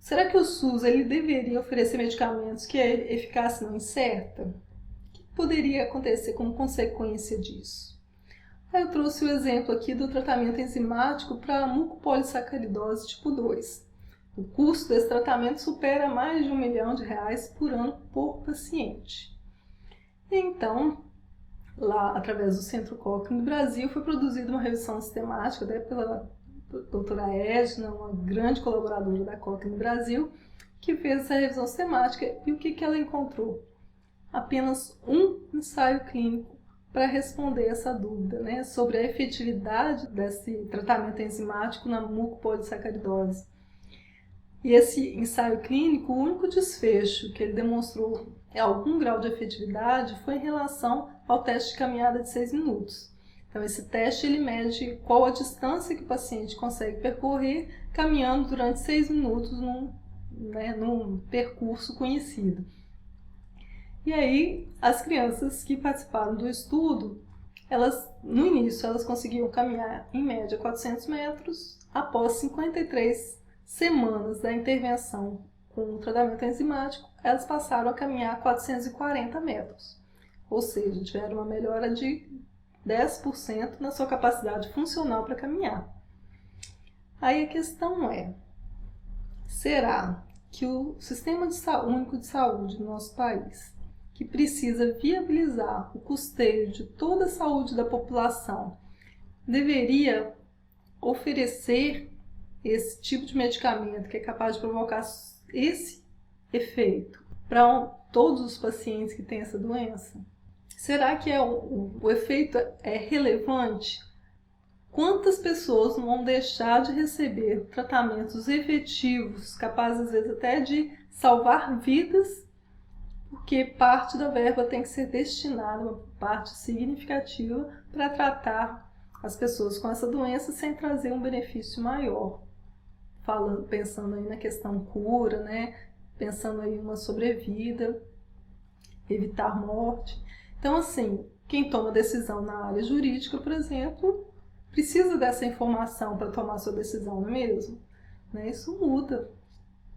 Será que o SUS ele deveria oferecer medicamentos que a eficácia não incerta? O que poderia acontecer como consequência disso? Aí eu trouxe o exemplo aqui do tratamento enzimático para mucopolissacaridose tipo 2. O custo desse tratamento supera mais de R$ 1 milhão por ano por paciente. Então, lá através do Centro Cochrane do Brasil, foi produzida uma revisão sistemática pela doutora Edna, uma grande colaboradora da Cochrane no Brasil, que fez essa revisão sistemática. E o que ela encontrou? Apenas um ensaio clínico para responder essa dúvida, né, sobre a efetividade desse tratamento enzimático na mucopolissacaridose. E esse ensaio clínico, o único desfecho que ele demonstrou algum grau de efetividade foi em relação ao teste de caminhada de 6 minutos. Então, esse teste ele mede qual a distância que o paciente consegue percorrer caminhando durante 6 minutos num percurso conhecido. E aí, as crianças que participaram do estudo, no início, elas conseguiam caminhar em média 400 metros, após 53 semanas da intervenção com o tratamento enzimático, elas passaram a caminhar 440 metros. Ou seja, tiveram uma melhora de 10% na sua capacidade funcional para caminhar. Aí a questão é, será que o Sistema Único de Saúde do nosso país, que precisa viabilizar o custeio de toda a saúde da população, deveria oferecer esse tipo de medicamento que é capaz de provocar esse efeito para todos os pacientes que têm essa doença? Será que o efeito é relevante? Quantas pessoas vão deixar de receber tratamentos efetivos, capazes às vezes até de salvar vidas, porque parte da verba tem que ser destinada, uma parte significativa, para tratar as pessoas com essa doença sem trazer um benefício maior? Pensando aí na questão cura, né? Pensando aí uma sobrevida, evitar morte. Então, assim, quem toma decisão na área jurídica, por exemplo, precisa dessa informação para tomar sua decisão, não é mesmo? Né? Isso muda,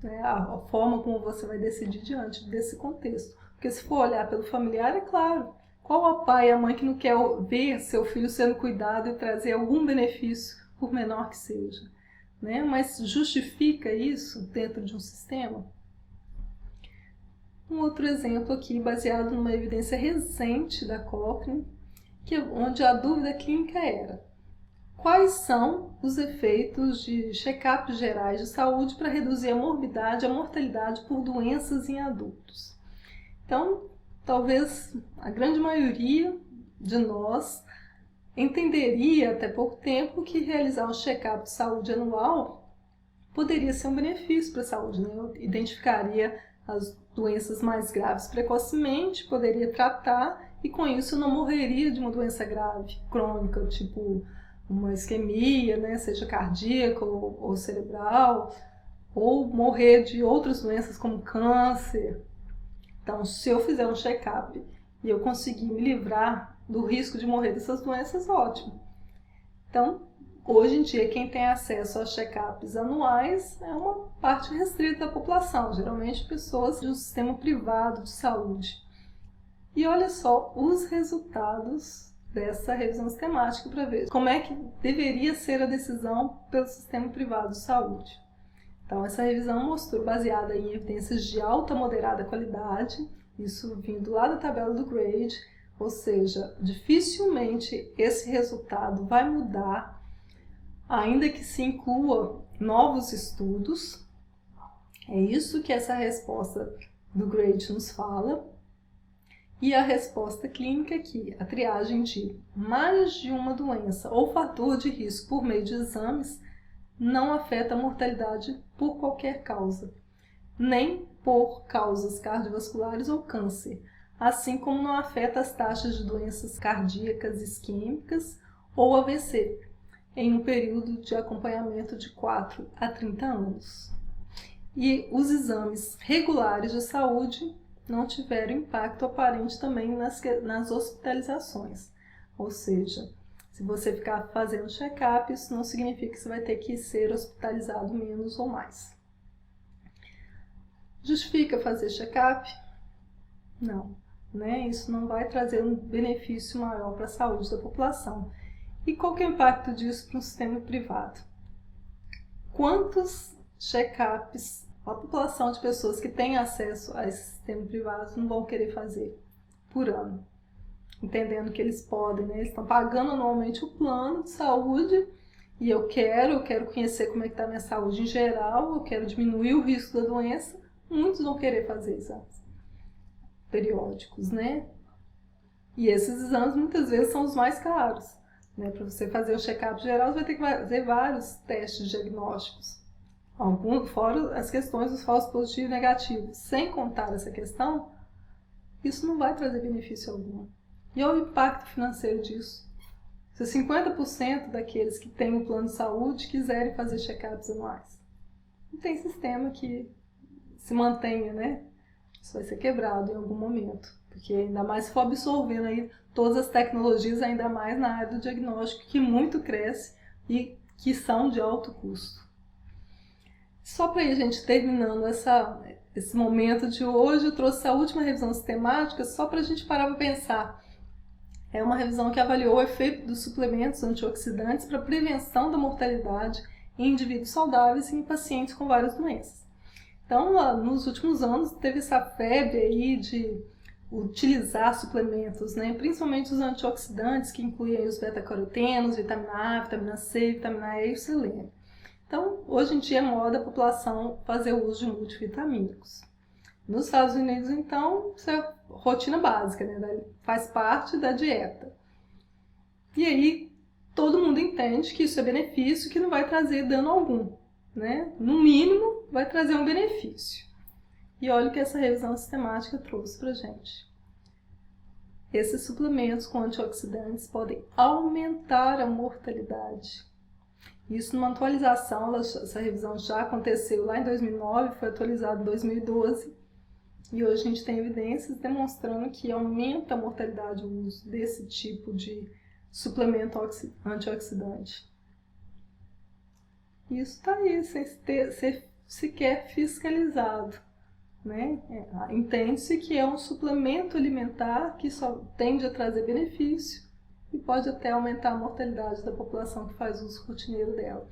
né, a forma como você vai decidir diante desse contexto. Porque se for olhar pelo familiar, é claro, qual o pai e a mãe que não quer ver seu filho sendo cuidado e trazer algum benefício, por menor que seja? Né? Mas justifica isso dentro de um sistema? Um outro exemplo aqui, baseado numa evidência recente da Cochrane, onde a dúvida clínica era: quais são os efeitos de check-ups gerais de saúde para reduzir a morbidade e a mortalidade por doenças em adultos? Então, talvez a grande maioria de nós entenderia até pouco tempo que realizar um check-up de saúde anual poderia ser um benefício para a saúde, né? Eu identificaria as doenças mais graves precocemente, poderia tratar e com isso eu não morreria de uma doença grave, crônica, tipo uma isquemia, né? Seja cardíaca ou cerebral, ou morrer de outras doenças como câncer. Então, se eu fizer um check-up e eu conseguir me livrar do risco de morrer dessas doenças, ótimo. Então, hoje em dia, quem tem acesso a check-ups anuais é uma parte restrita da população, geralmente pessoas de um sistema privado de saúde. E olha só os resultados dessa revisão sistemática para ver como é que deveria ser a decisão pelo sistema privado de saúde. Então, essa revisão mostrou, baseada em evidências de alta a moderada qualidade, isso vindo lá da tabela do GRADE, ou seja, dificilmente esse resultado vai mudar, ainda que se inclua novos estudos. É isso que essa resposta do GRADE nos fala. E a resposta clínica aqui, a triagem de mais de uma doença ou fator de risco por meio de exames, não afeta a mortalidade por qualquer causa, nem por causas cardiovasculares ou câncer, assim como não afeta as taxas de doenças cardíacas isquêmicas ou AVC, em um período de acompanhamento de 4 a 30 anos. E os exames regulares de saúde não tiveram impacto aparente também nas hospitalizações, ou seja, se você ficar fazendo check-up, isso não significa que você vai ter que ser hospitalizado menos ou mais. Justifica fazer check-up? Não, né? Isso não vai trazer um benefício maior para a saúde da população. E qual que é o impacto disso para um sistema privado? Quantos check-ups a população de pessoas que têm acesso a esse sistema privado não vão querer fazer por ano? Entendendo que eles podem, né? Eles estão pagando anualmente o plano de saúde e eu quero conhecer como é que está a minha saúde em geral, eu quero diminuir o risco da doença. Muitos vão querer fazer exames periódicos, né? E esses exames muitas vezes são os mais caros, né? Para você fazer o check-up geral, você vai ter que fazer vários testes diagnósticos. Fora as questões dos falsos positivos e negativos. Sem contar essa questão, isso não vai trazer benefício algum. E olha o impacto financeiro disso. Se 50% daqueles que têm o plano de saúde quiserem fazer check-ups anuais, não tem sistema que se mantenha, né? Isso vai ser quebrado em algum momento. Porque ainda mais se for absorvendo aí todas as tecnologias, ainda mais na área do diagnóstico, que muito cresce e que são de alto custo. Só para ir a gente terminando esse momento de hoje, eu trouxe a última revisão sistemática só para a gente parar para pensar. É uma revisão que avaliou o efeito dos suplementos antioxidantes para a prevenção da mortalidade em indivíduos saudáveis e em pacientes com várias doenças. Então, nos últimos anos, teve essa febre aí de utilizar suplementos, né? Principalmente os antioxidantes, que incluem os beta-carotenos, vitamina A, vitamina C, vitamina E e o selênio. Então, hoje em dia é moda a população fazer uso de multivitamínicos. Nos Estados Unidos, então, isso é rotina básica, né? Faz parte da dieta. E aí, todo mundo entende que isso é benefício, que não vai trazer dano algum, né? No mínimo, vai trazer um benefício. E olha o que essa revisão sistemática trouxe pra gente. Esses suplementos com antioxidantes podem aumentar a mortalidade. Isso numa atualização, essa revisão já aconteceu lá em 2009, foi atualizada em 2012. E hoje a gente tem evidências demonstrando que aumenta a mortalidade o uso desse tipo de suplemento antioxidante. Isso está aí, sem ser sequer fiscalizado, né? Entende-se que é um suplemento alimentar que só tende a trazer benefício e pode até aumentar a mortalidade da população que faz uso rotineiro dela.